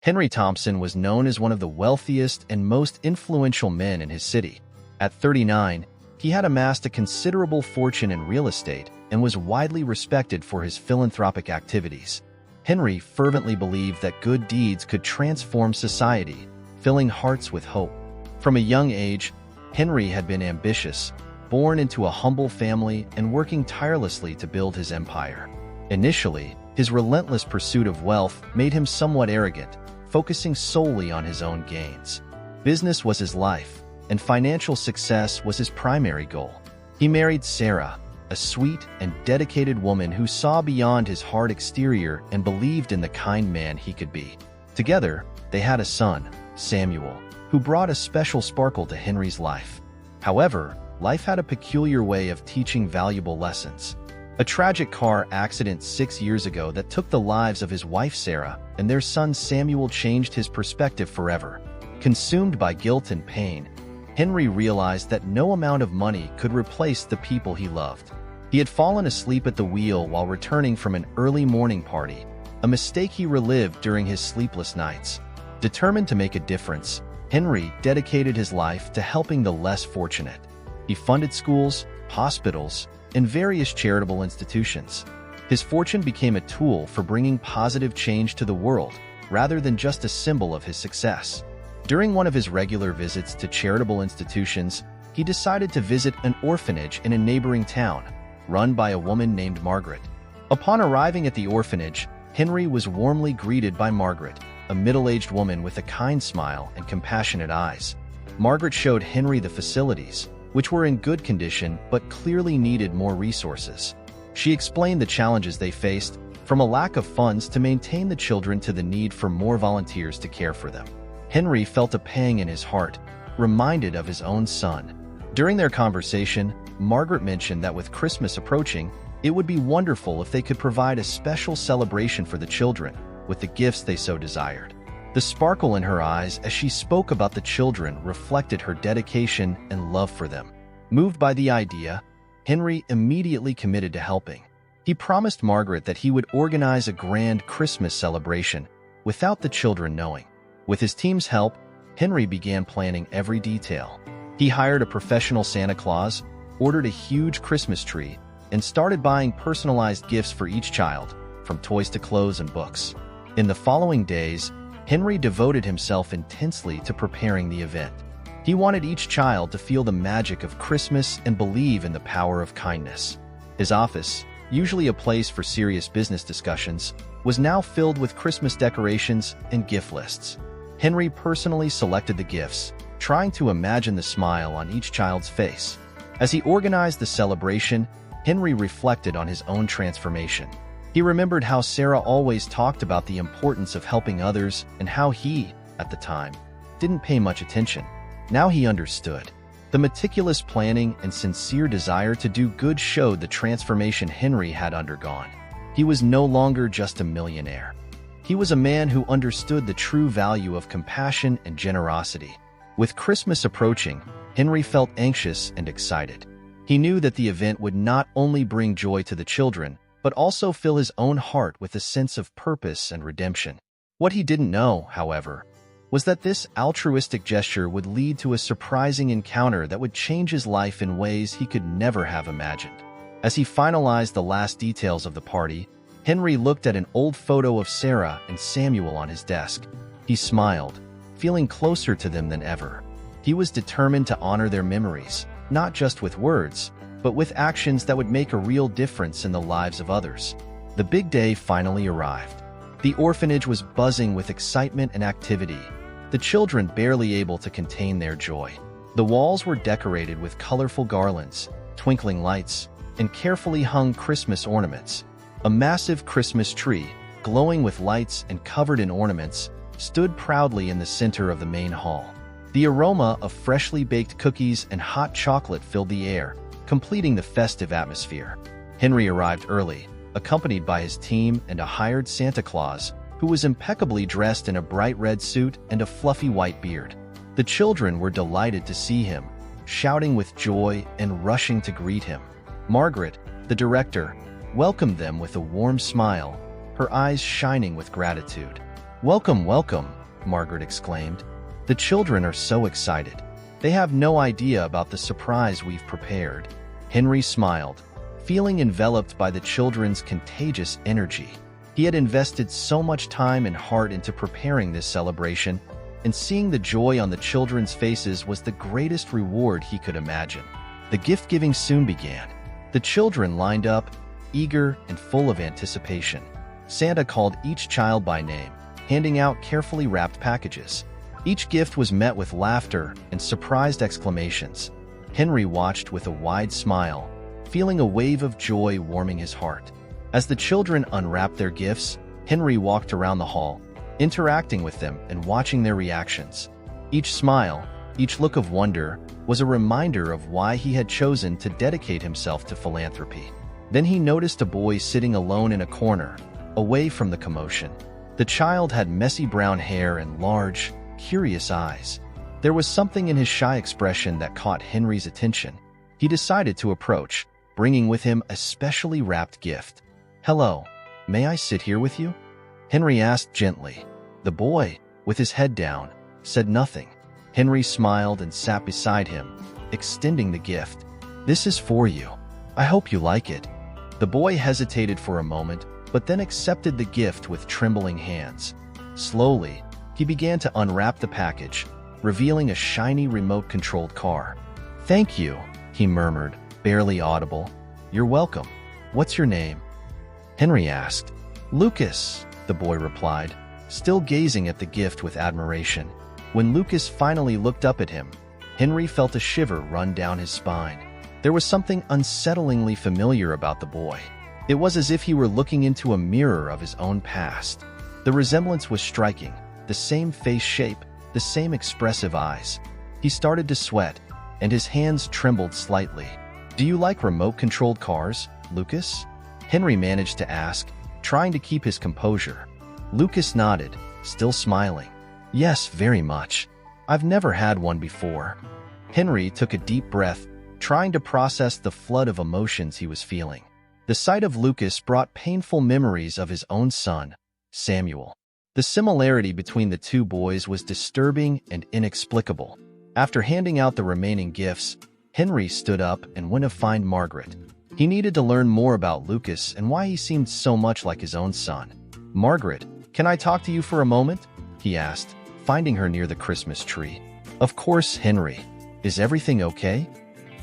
Henry Thompson was known as one of the wealthiest and most influential men in his city. At 39, he had amassed a considerable fortune in real estate and was widely respected for his philanthropic activities. Henry fervently believed that good deeds could transform society, filling hearts with hope. From a young age, Henry had been ambitious, born into a humble family and working tirelessly to build his empire. Initially, his relentless pursuit of wealth made him somewhat arrogant, focusing solely on his own gains. Business was his life, and financial success was his primary goal. He married Sarah, a sweet and dedicated woman who saw beyond his hard exterior and believed in the kind man he could be. Together, they had a son, Samuel, who brought a special sparkle to Henry's life. However, life had a peculiar way of teaching valuable lessons. A tragic car accident 6 years ago that took the lives of his wife Sarah and their son Samuel changed his perspective forever. Consumed by guilt and pain, Henry realized that no amount of money could replace the people he loved. He had fallen asleep at the wheel while returning from an early morning party, a mistake he relived during his sleepless nights. Determined to make a difference, Henry dedicated his life to helping the less fortunate. He funded schools, hospitals, and various charitable institutions. His fortune became a tool for bringing positive change to the world, rather than just a symbol of his success. During one of his regular visits to charitable institutions, he decided to visit an orphanage in a neighboring town, run by a woman named Margaret. Upon arriving at the orphanage, Henry was warmly greeted by Margaret, a middle-aged woman with a kind smile and compassionate eyes. Margaret showed Henry the facilities, which were in good condition but clearly needed more resources. She explained the challenges they faced, from a lack of funds to maintain the children to the need for more volunteers to care for them. Henry felt a pang in his heart, reminded of his own son. During their conversation, Margaret mentioned that with Christmas approaching, it would be wonderful if they could provide a special celebration for the children, with the gifts they so desired. The sparkle in her eyes as she spoke about the children reflected her dedication and love for them. Moved by the idea, Henry immediately committed to helping. He promised Margaret that he would organize a grand Christmas celebration without the children knowing. With his team's help, Henry began planning every detail. He hired a professional Santa Claus, ordered a huge Christmas tree, and started buying personalized gifts for each child, from toys to clothes and books. In the following days, Henry devoted himself intensely to preparing the event. He wanted each child to feel the magic of Christmas and believe in the power of kindness. His office, usually a place for serious business discussions, was now filled with Christmas decorations and gift lists. Henry personally selected the gifts, trying to imagine the smile on each child's face. As he organized the celebration, Henry reflected on his own transformation. He remembered how Sarah always talked about the importance of helping others and how he, at the time, didn't pay much attention. Now he understood. The meticulous planning and sincere desire to do good showed the transformation Henry had undergone. He was no longer just a millionaire. He was a man who understood the true value of compassion and generosity. With Christmas approaching, Henry felt anxious and excited. He knew that the event would not only bring joy to the children, but also fill his own heart with a sense of purpose and redemption. What he didn't know, however, was that this altruistic gesture would lead to a surprising encounter that would change his life in ways he could never have imagined. As he finalized the last details of the party, Henry looked at an old photo of Sarah and Samuel on his desk. He smiled, feeling closer to them than ever. He was determined to honor their memories, not just with words, but with actions that would make a real difference in the lives of others. The big day finally arrived. The orphanage was buzzing with excitement and activity, the children barely able to contain their joy. The walls were decorated with colorful garlands, twinkling lights, and carefully hung Christmas ornaments. A massive Christmas tree, glowing with lights and covered in ornaments, stood proudly in the center of the main hall. The aroma of freshly baked cookies and hot chocolate filled the air, completing the festive atmosphere. Henry arrived early, accompanied by his team and a hired Santa Claus, who was impeccably dressed in a bright red suit and a fluffy white beard. The children were delighted to see him, shouting with joy and rushing to greet him. Margaret, the director, welcomed them with a warm smile, her eyes shining with gratitude. "Welcome, welcome," Margaret exclaimed. "The children are so excited. They have no idea about the surprise we've prepared." Henry smiled, feeling enveloped by the children's contagious energy. He had invested so much time and heart into preparing this celebration, and seeing the joy on the children's faces was the greatest reward he could imagine. The gift-giving soon began. The children lined up, eager and full of anticipation. Santa called each child by name, handing out carefully wrapped packages. Each gift was met with laughter and surprised exclamations. Henry watched with a wide smile, feeling a wave of joy warming his heart. As the children unwrapped their gifts, Henry walked around the hall, interacting with them and watching their reactions. Each smile, each look of wonder, was a reminder of why he had chosen to dedicate himself to philanthropy. Then he noticed a boy sitting alone in a corner, away from the commotion. The child had messy brown hair and large, curious eyes. There was something in his shy expression that caught Henry's attention. He decided to approach, bringing with him a specially wrapped gift. "Hello, may I sit here with you?" Henry asked gently. The boy, with his head down, said nothing. Henry smiled and sat beside him, extending the gift. "This is for you. I hope you like it." The boy hesitated for a moment, but then accepted the gift with trembling hands. Slowly, he began to unwrap the package, revealing a shiny remote-controlled car. "Thank you," he murmured, barely audible. "You're welcome. What's your name?" Henry asked. "Lucas," the boy replied, still gazing at the gift with admiration. When Lucas finally looked up at him, Henry felt a shiver run down his spine. There was something unsettlingly familiar about the boy. It was as if he were looking into a mirror of his own past. The resemblance was striking, the same face shape, the same expressive eyes. He started to sweat, and his hands trembled slightly. "Do you like remote-controlled cars, Lucas?" Henry managed to ask, trying to keep his composure. Lucas nodded, still smiling. "Yes, very much. I've never had one before." Henry took a deep breath, trying to process the flood of emotions he was feeling. The sight of Lucas brought painful memories of his own son, Samuel. The similarity between the two boys was disturbing and inexplicable. After handing out the remaining gifts, Henry stood up and went to find Margaret. He needed to learn more about Lucas and why he seemed so much like his own son. "Margaret, can I talk to you for a moment?" he asked, finding her near the Christmas tree. "Of course, Henry. Is everything okay?"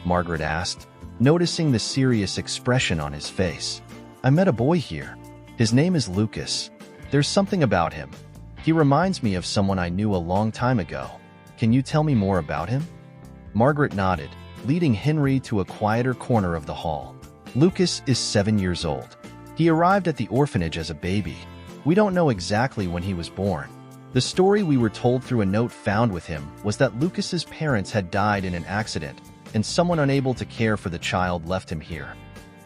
Margaret asked, noticing the serious expression on his face. "I met a boy here. His name is Lucas. There's something about him. He reminds me of someone I knew a long time ago. Can you tell me more about him?" Margaret nodded, leading Henry to a quieter corner of the hall. "Lucas is 7 years old. He arrived at the orphanage as a baby. We don't know exactly when he was born. The story we were told through a note found with him was that Lucas's parents had died in an accident, and someone unable to care for the child left him here."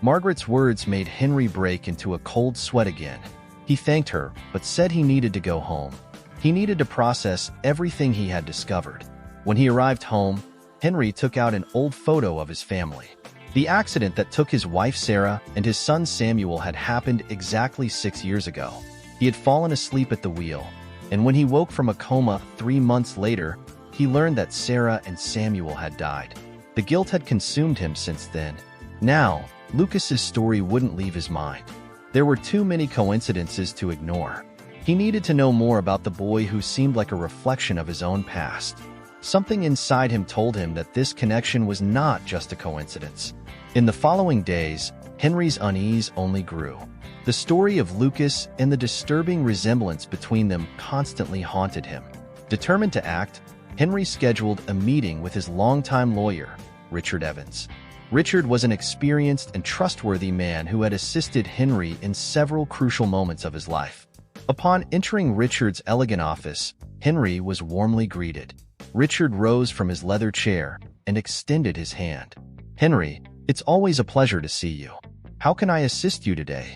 Margaret's words made Henry break into a cold sweat again. He thanked her, but said he needed to go home. He needed to process everything he had discovered. When he arrived home, Henry took out an old photo of his family. The accident that took his wife Sarah and his son Samuel had happened exactly 6 years ago. He had fallen asleep at the wheel, and when he woke from a coma 3 months later, he learned that Sarah and Samuel had died. The guilt had consumed him since then. Now, Lucas's story wouldn't leave his mind. There were too many coincidences to ignore. He needed to know more about the boy who seemed like a reflection of his own past. Something inside him told him that this connection was not just a coincidence. In the following days, Henry's unease only grew. The story of Lucas and the disturbing resemblance between them constantly haunted him. Determined to act, Henry scheduled a meeting with his longtime lawyer, Richard Evans. Richard was an experienced and trustworthy man who had assisted Henry in several crucial moments of his life. Upon entering Richard's elegant office, Henry was warmly greeted. Richard rose from his leather chair and extended his hand. "Henry, it's always a pleasure to see you. How can I assist you today?"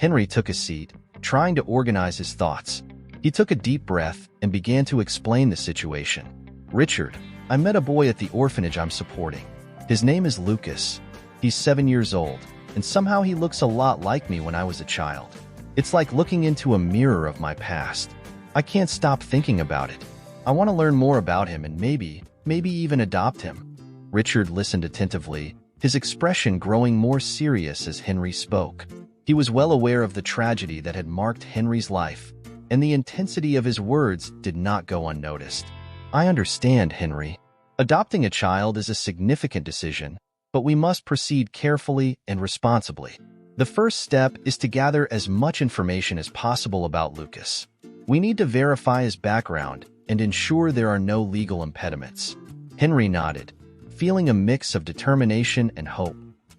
Henry took a seat, trying to organize his thoughts. He took a deep breath and began to explain the situation. "Richard, I met a boy at the orphanage I'm supporting. His name is Lucas. He's 7 years old, and somehow he looks a lot like me when I was a child. It's like looking into a mirror of my past. I can't stop thinking about it. I want to learn more about him and maybe even adopt him." Richard listened attentively, his expression growing more serious as Henry spoke. He was well aware of the tragedy that had marked Henry's life, and the intensity of his words did not go unnoticed. "I understand, Henry. Adopting a child is a significant decision, but we must proceed carefully and responsibly. The first step is to gather as much information as possible about Lucas. We need to verify his background and ensure there are no legal impediments." Henry nodded, feeling a mix of determination and hope.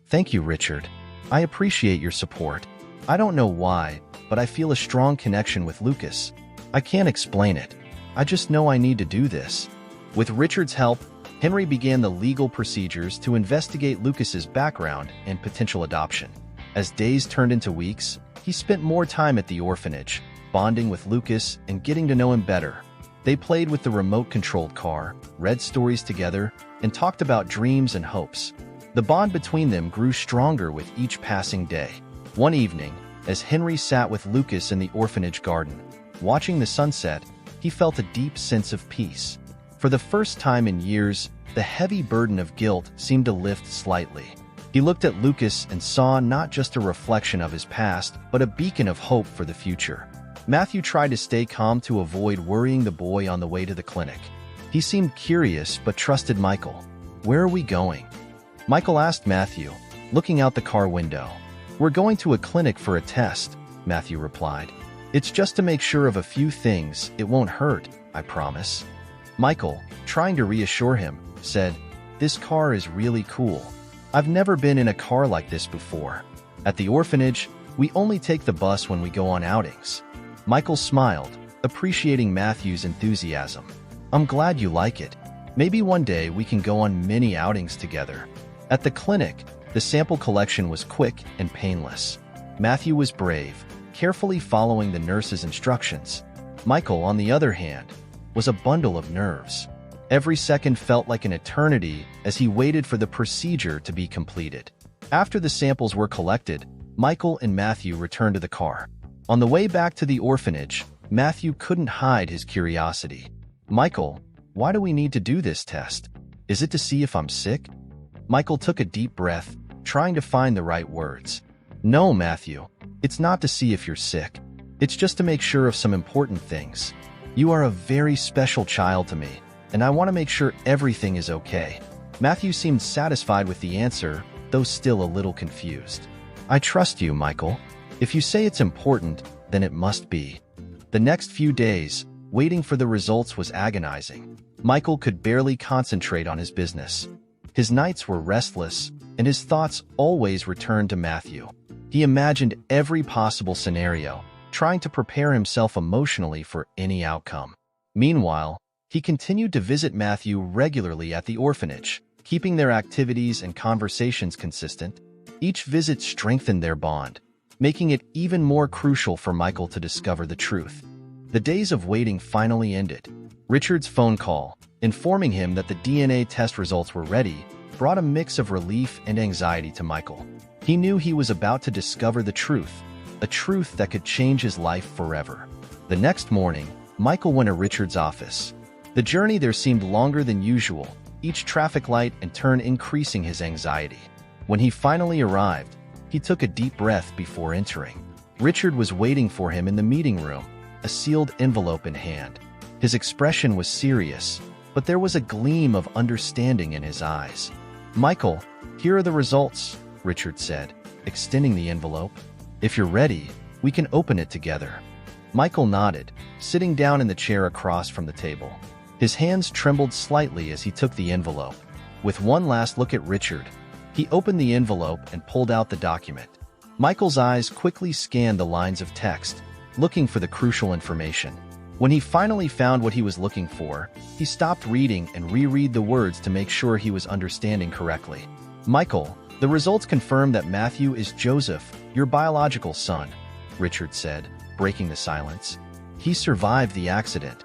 "Thank you, Richard. I appreciate your support. I don't know why, but I feel a strong connection with Lucas. I can't explain it. I just know I need to do this." With Richard's help, Henry began the legal procedures to investigate Lucas's background and potential adoption. As days turned into weeks, he spent more time at the orphanage, bonding with Lucas and getting to know him better. They played with the remote-controlled car, read stories together, and talked about dreams and hopes. The bond between them grew stronger with each passing day. One evening, as Henry sat with Lucas in the orphanage garden, watching the sunset, he felt a deep sense of peace. For the first time in years, the heavy burden of guilt seemed to lift slightly. He looked at Lucas and saw not just a reflection of his past, but a beacon of hope for the future. Matthew tried to stay calm to avoid worrying the boy on the way to the clinic. He seemed curious but trusted Michael. "Where are we going?" Michael asked Matthew, looking out the car window. "We're going to a clinic for a test," Matthew replied. "It's just to make sure of a few things. It won't hurt, I promise." Michael, trying to reassure him, said, "This car is really cool. I've never been in a car like this before. At the orphanage, we only take the bus when we go on outings." Michael smiled, appreciating Matthew's enthusiasm. "I'm glad you like it. Maybe one day we can go on many outings together." At the clinic, the sample collection was quick and painless. Matthew was brave, carefully following the nurse's instructions. Michael, on the other hand, was a bundle of nerves. Every second felt like an eternity as he waited for the procedure to be completed. After the samples were collected, Michael and Matthew returned to the car. On the way back to the orphanage, Matthew couldn't hide his curiosity. "Michael, why do we need to do this test? Is it to see if I'm sick?" Michael took a deep breath, trying to find the right words. "No, Matthew, it's not to see if you're sick. It's just to make sure of some important things. You are a very special child to me, and I want to make sure everything is okay." Matthew seemed satisfied with the answer, though still a little confused. "I trust you, Michael. If you say it's important, then it must be." The next few days, waiting for the results was agonizing. Michael could barely concentrate on his business. His nights were restless, and his thoughts always returned to Matthew. He imagined every possible scenario, trying to prepare himself emotionally for any outcome. Meanwhile, he continued to visit Matthew regularly at the orphanage, keeping their activities and conversations consistent. Each visit strengthened their bond, making it even more crucial for Michael to discover the truth. The days of waiting finally ended. Richard's phone call, informing him that the DNA test results were ready, brought a mix of relief and anxiety to Michael. He knew he was about to discover the truth, a truth that could change his life forever. The next morning, Michael went to Richard's office. The journey there seemed longer than usual, each traffic light and turn increasing his anxiety. When he finally arrived, he took a deep breath before entering. Richard was waiting for him in the meeting room, a sealed envelope in hand. His expression was serious, but there was a gleam of understanding in his eyes. "Michael, here are the results," Richard said, extending the envelope. "If you're ready, we can open it together." Michael nodded, sitting down in the chair across from the table. His hands trembled slightly as he took the envelope. With one last look at Richard, he opened the envelope and pulled out the document. Michael's eyes quickly scanned the lines of text, looking for the crucial information. When he finally found what he was looking for, he stopped reading and reread the words to make sure he was understanding correctly. "Michael, the results confirm that Matthew is Joseph, your biological son," Richard said, breaking the silence. "He survived the accident."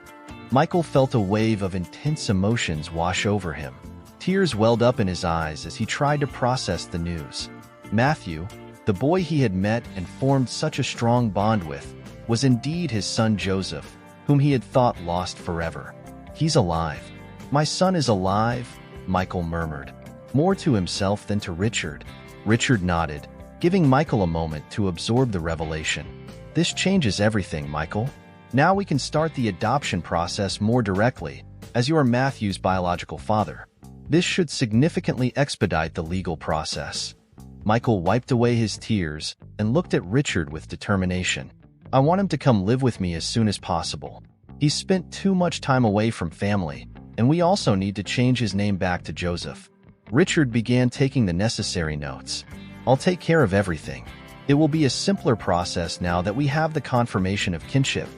Michael felt a wave of intense emotions wash over him. Tears welled up in his eyes as he tried to process the news. Matthew, the boy he had met and formed such a strong bond with, was indeed his son Joseph, whom he had thought lost forever. "He's alive. My son is alive," Michael murmured, more to himself than to Richard. Richard nodded, giving Michael a moment to absorb the revelation. "This changes everything, Michael. Now we can start the adoption process more directly, as you are Matthew's biological father. This should significantly expedite the legal process." Michael wiped away his tears and looked at Richard with determination. "I want him to come live with me as soon as possible. He's spent too much time away from family, and we also need to change his name back to Joseph." Richard began taking the necessary notes. "I'll take care of everything. It will be a simpler process now that we have the confirmation of kinship."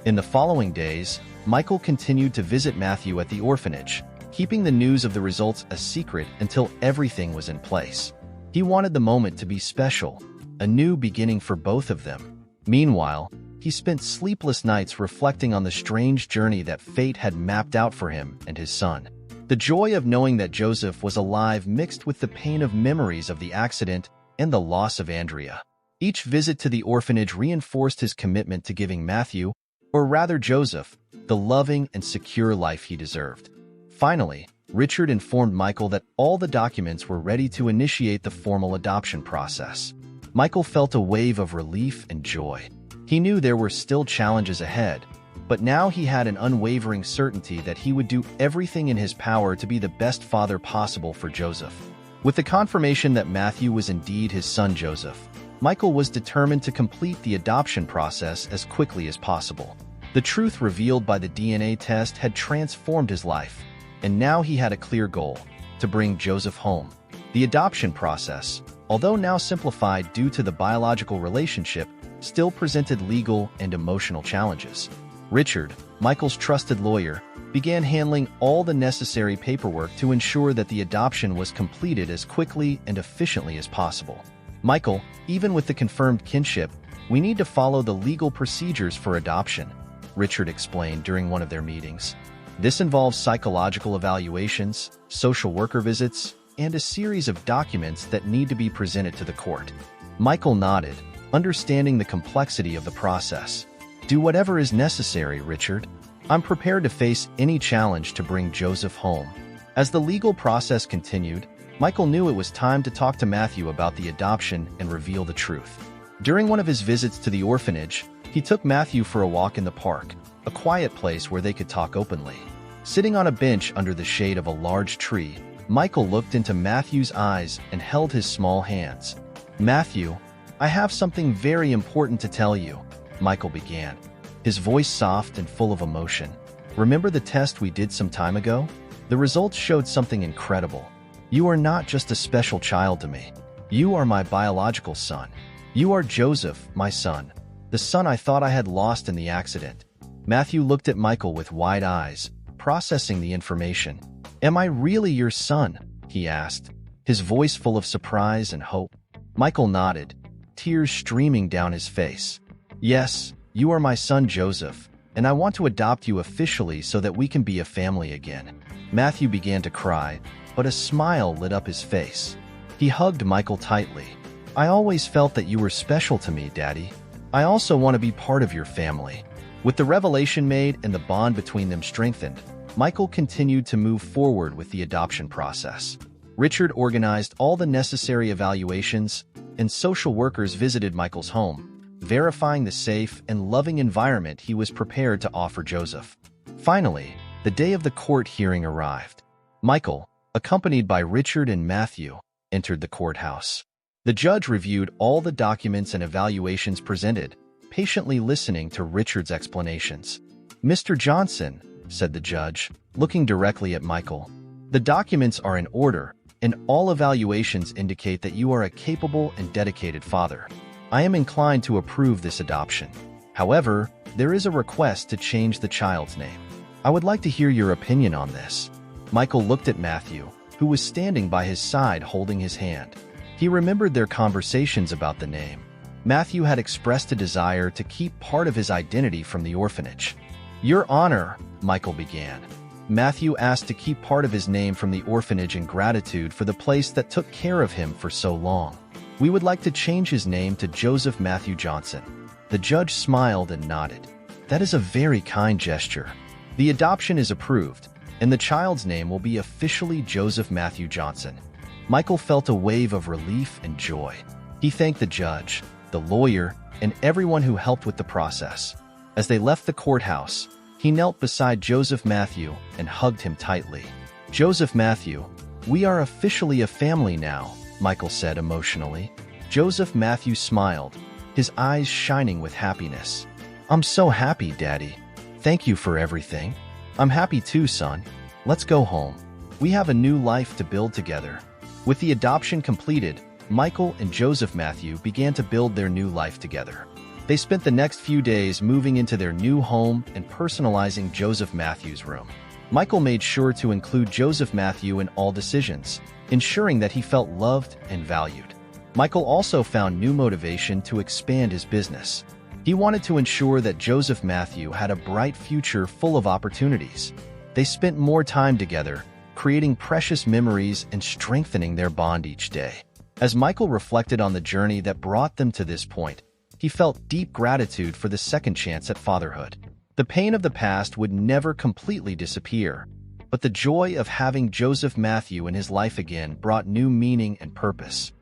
In the following days, Michael continued to visit Matthew at the orphanage, keeping the news of the results a secret until everything was in place. He wanted the moment to be special, a new beginning for both of them. Meanwhile, he spent sleepless nights reflecting on the strange journey that fate had mapped out for him and his son. The joy of knowing that Joseph was alive mixed with the pain of memories of the accident and the loss of Andrea. Each visit to the orphanage reinforced his commitment to giving Matthew, or rather Joseph, the loving and secure life he deserved. Finally, Richard informed Michael that all the documents were ready to initiate the formal adoption process. Michael felt a wave of relief and joy. He knew there were still challenges ahead, but now he had an unwavering certainty that he would do everything in his power to be the best father possible for Joseph. With the confirmation that Matthew was indeed his son Joseph, Michael was determined to complete the adoption process as quickly as possible. The truth revealed by the DNA test had transformed his life, and now he had a clear goal: to bring Joseph home. The adoption process, although now simplified due to the biological relationship, still presented legal and emotional challenges. Richard, Michael's trusted lawyer, began handling all the necessary paperwork to ensure that the adoption was completed as quickly and efficiently as possible. "Michael, even with the confirmed kinship, we need to follow the legal procedures for adoption," Richard explained during one of their meetings. "This involves psychological evaluations, social worker visits, and a series of documents that need to be presented to the court." Michael nodded, understanding the complexity of the process. "Do whatever is necessary, Richard. I'm prepared to face any challenge to bring Joseph home." As the legal process continued, Michael knew it was time to talk to Matthew about the adoption and reveal the truth. During one of his visits to the orphanage, he took Matthew for a walk in the park, a quiet place where they could talk openly. Sitting on a bench under the shade of a large tree, Michael looked into Matthew's eyes and held his small hands. "Matthew, I have something very important to tell you," Michael began, his voice soft and full of emotion. "Remember the test we did some time ago? The results showed something incredible. You are not just a special child to me. You are my biological son. You are Joseph, my son, the son I thought I had lost in the accident." Matthew looked at Michael with wide eyes, processing the information. "Am I really your son?" he asked, his voice full of surprise and hope. Michael nodded, tears streaming down his face. "Yes, you are my son Joseph, and I want to adopt you officially so that we can be a family again." Matthew began to cry, but a smile lit up his face. He hugged Michael tightly. "I always felt that you were special to me, Daddy. I also want to be part of your family." With the revelation made and the bond between them strengthened, Michael continued to move forward with the adoption process. Richard organized all the necessary evaluations, and social workers visited Michael's home, verifying the safe and loving environment he was prepared to offer Joseph. Finally, the day of the court hearing arrived. Michael, accompanied by Richard and Matthew, entered the courthouse. The judge reviewed all the documents and evaluations presented, patiently listening to Richard's explanations. "Mr. Johnson," said the judge, looking directly at Michael, "the documents are in order, and all evaluations indicate that you are a capable and dedicated father. I am inclined to approve this adoption. However, there is a request to change the child's name. I would like to hear your opinion on this." Michael looked at Matthew, who was standing by his side holding his hand. He remembered their conversations about the name. Matthew had expressed a desire to keep part of his identity from the orphanage. "Your Honor," Michael began. Matthew asked to keep part of his name from the orphanage in gratitude for the place that took care of him for so long. "We would like to change his name to Joseph Matthew Johnson." The judge smiled and nodded. That is a very kind gesture. The adoption is approved, and the child's name will be officially Joseph Matthew Johnson. Michael felt a wave of relief and joy. He thanked the judge, the lawyer, and everyone who helped with the process. As they left the courthouse, he knelt beside Joseph Matthew and hugged him tightly. "Joseph Matthew, we are officially a family now," Michael said emotionally. Joseph Matthew smiled, his eyes shining with happiness. "I'm so happy, Daddy. Thank you for everything." "I'm happy too, son. Let's go home. We have a new life to build together." With the adoption completed, Michael and Joseph Matthew began to build their new life together. They spent the next few days moving into their new home and personalizing Joseph Matthew's room. Michael made sure to include Joseph Matthew in all decisions, ensuring that he felt loved and valued. Michael also found new motivation to expand his business. He wanted to ensure that Joseph Matthew had a bright future full of opportunities. They spent more time together, creating precious memories and strengthening their bond each day. As Michael reflected on the journey that brought them to this point, he felt deep gratitude for the second chance at fatherhood. The pain of the past would never completely disappear, but the joy of having Joseph Matthew in his life again brought new meaning and purpose.